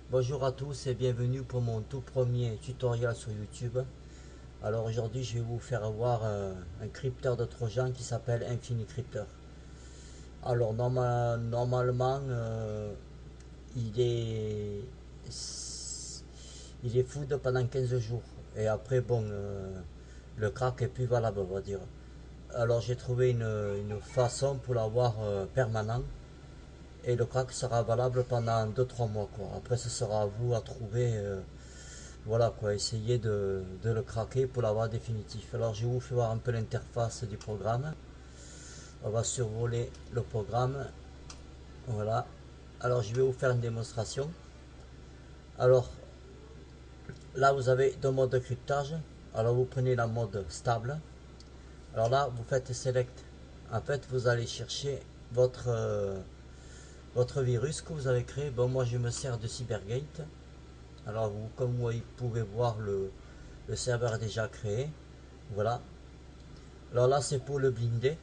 Bonjour à tous et bienvenue pour mon tout premier tutoriel sur YouTube. Alors aujourd'hui je vais vous faire voir un crypteur de Trojan qui s'appelle InfiniCryptor. Alors normalement il est il est food pendant 15 jours et après bon le crack est plus valable on va dire. Alors j'ai trouvé une façon pour l'avoir permanent et le crack sera valable pendant 2-3 mois quoi. Après ce sera à vous à trouver. Voilà quoi, essayez de le craquer pour l'avoir définitif. Alors je vous fais voir un peu l'interface du programme. On va survoler le programme. Voilà. Alors je vais vous faire une démonstration. Alors là vous avez deux modes de cryptage. Alors vous prenez la mode stable. Alors là vous faites select. En fait vous allez chercher votre virus que vous avez créé. Bon moi je me sers de CyberGate. Alors vous, comme vous pouvez voir le serveur est déjà créé. Voilà. Alors là c'est pour le blinder.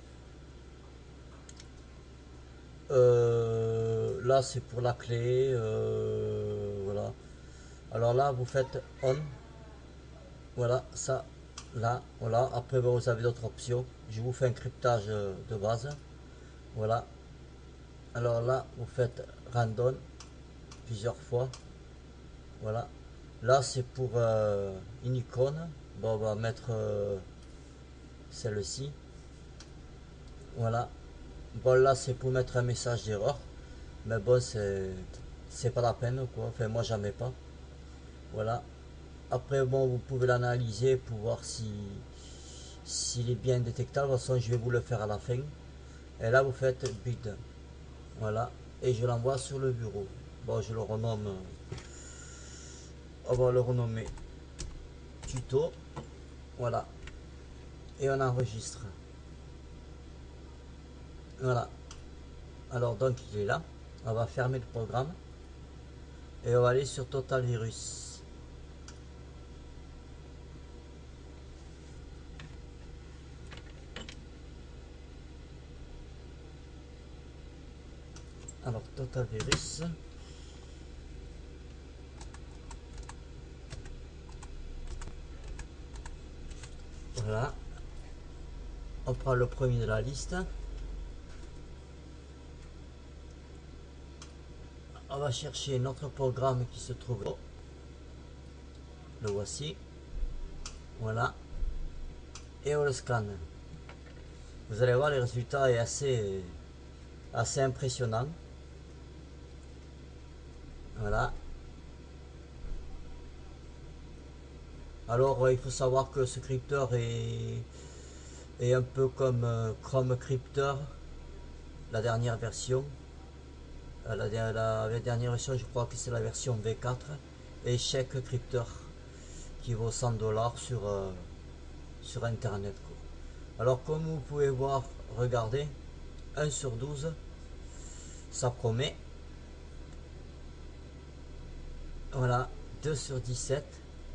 Là c'est pour la clé. Voilà. Alors là vous faites on. Voilà ça. Là. Voilà. Après bon, vous avez d'autres options. Je vous fais un cryptage de base. Voilà. Alors là vous faites random plusieurs fois. Voilà. Là c'est pour une icône. Bon on va mettre celle-ci. Voilà. Bon là c'est pour mettre un message d'erreur. Mais bon c'est pas la peine quoi. Enfin moi j'en mets pas. Voilà. Après bon vous pouvez l'analyser pour voir si s'il est bien détectable. De toute façon je vais vous le faire à la fin. Et là vous faites build. Voilà. Et je l'envoie sur le bureau. Bon je le renomme. On va le renommer tuto. Voilà. Et on enregistre. Voilà. Alors donc il est là. On va fermer le programme. Et on va aller sur Total Virus. Alors Total Virus. Voilà. On prend le premier de la liste. On va chercher notre programme qui se trouve là. Le voici. Voilà. Et on le scanne. Vous allez voir, le résultat est assez impressionnant. Voilà. Alors, il faut savoir que ce crypteur est un peu comme Chrome Crypteur, la dernière version. La dernière version, je crois que c'est la version V4. Et Check Crypteur, qui vaut 100 $ sur Internet, quoi. Alors, comme vous pouvez voir, regardez, 1 sur 12, ça promet. Voilà, 2 sur 17.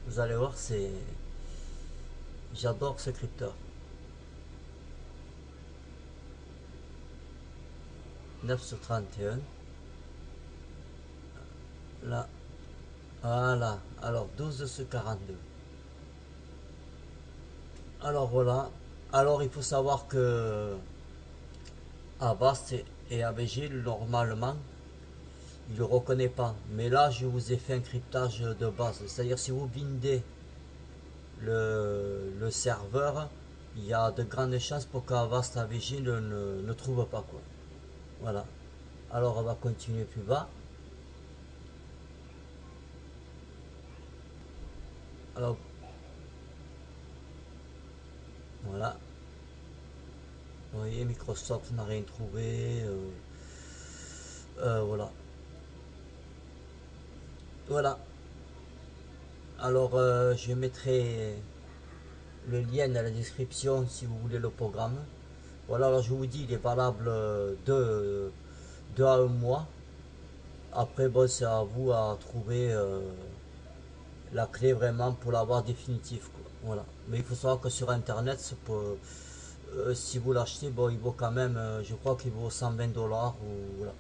Vous allez voir, j'adore ce crypteur. 9 sur 31. Là, voilà. Alors, 12 sur 42. Alors, voilà. Alors, il faut savoir que Avast et ABG, normalement, il ne le reconnaît pas. Mais là, je vous ai fait un cryptage de base. C'est-à-dire, si vous bindez le serveur, il y a de grandes chances pour qu'Avast ABG ne trouve pas, quoi. Voilà. Alors, on va continuer plus bas. Alors, voilà. Vous voyez, Microsoft n'a rien trouvé. Voilà. Voilà. Alors, je mettrai le lien dans la description si vous voulez le programme. Voilà, alors je vous dis, il est valable de à un mois. Après, bon, c'est à vous à trouver la clé vraiment pour l'avoir définitif, quoi. Voilà. Mais il faut savoir que sur Internet, si vous l'achetez, bon, il vaut quand même, je crois qu'il vaut 120 $ ou voilà.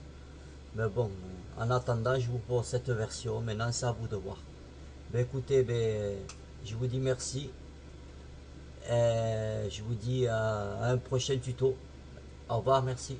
Mais bon, en attendant, je vous propose cette version. Maintenant, c'est à vous de voir. Ben écoutez, ben, je vous dis merci. Et je vous dis à un prochain tuto. Au revoir, merci.